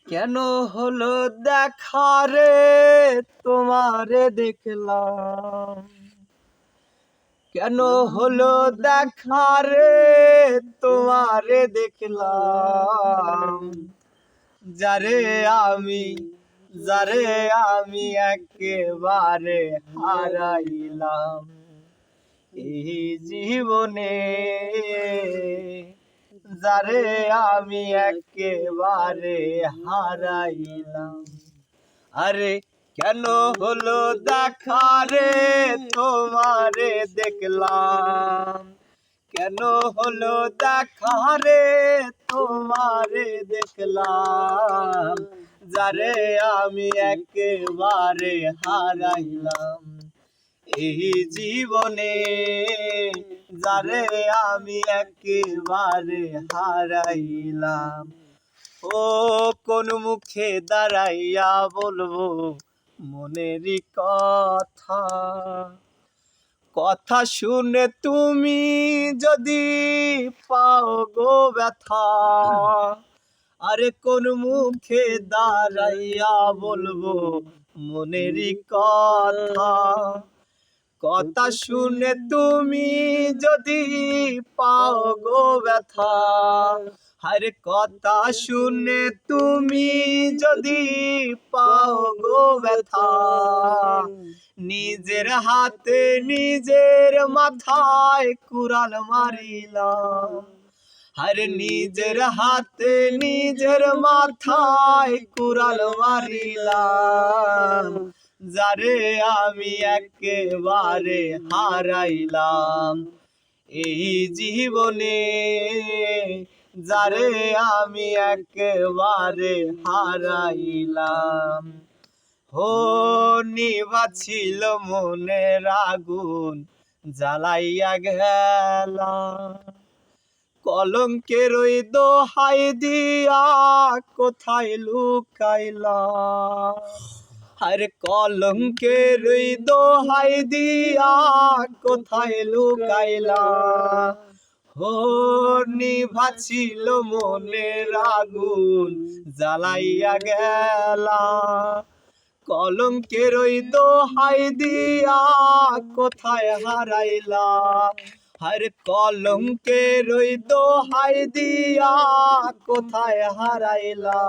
কেন হলো দেখা রে তোমারে দেখলাম, কেন হলো দেখা রে তোমারে দেখলাম, যারে আমি যারে আমি একেবারে হারাইলাম এই জীবনে, যারে আমি একেবারে হারাইলাম। আরে কেন হলো দেখা রে তোমারে দেখলাম, কেন হলো দেখা রে তোমারে দেখলাম, যারে আমি একেবারে হারাইলাম এই জীবনে, যারে আমি একেবারে হারাইলাম। ও কোন মুখে দাঁড়াইয়া বলবো মনেরই কথা, কথা শুনে তুমি যদি পাও গো ব্যথা। আরে কোন মুখে দাঁড়াইয়া বলবো মনেরই কথা, কথা শুনে তুমি যদি পাও গো ব্যথা। আরে কথা শুনে তুমি যদি পাও গো ব্যথা, নিজের হাতে নিজের মাথায় কুড়াল মারিলাম। আরে নিজের হাতে নিজের মাথায় কুড়াল মারিলাম, যারে আমি একেবারে হারাইলাম এই জীবনে, যারে আমি একেবারে হারাইলাম। হো নিভাছিল মনের আগুন জ্বালাইয়া গেলা, কলঙ্কের ওই দোহাই দিয়া কোথায় লুকাইলা। আরে কলঙ্কের ওই দোহাই দিয়া কোথায় লুকাইলা, ও নিভাছিল মনের আগুন জ্বালাইয়া গেলা, কলঙ্কের ওই দোহাই দিয়া কোথায় হারাইলা। আরে কলঙ্কের ওই দোহাই দিয়া কোথায় হারাইলা।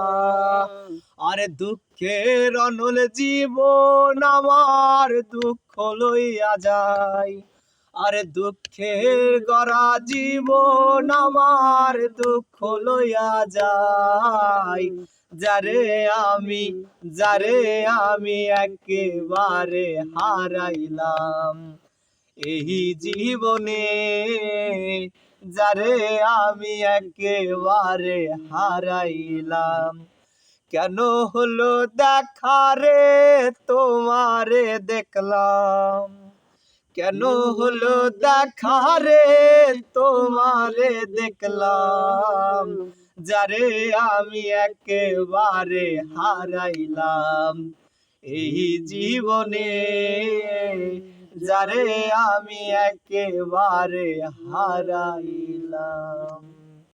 আরে দুঃখের অনল জীবন আমার দুঃখ লইয়া যায়, আরে দুঃখের গড়া জীবন আমার দুঃখ লইয়া যায়, যারে আমি একেবারে হারাইলাম এই জীবনে, যারে আমি একেবারে হারাইলাম। কেন হলো দেখা রে তোমারে দেখলাম, কেন হলো দেখা রে তোমারে দেখলাম, যারে আমি একেবারে হারাইলাম এই জীবনে, যারে আমি একেবারে হারাইলাম।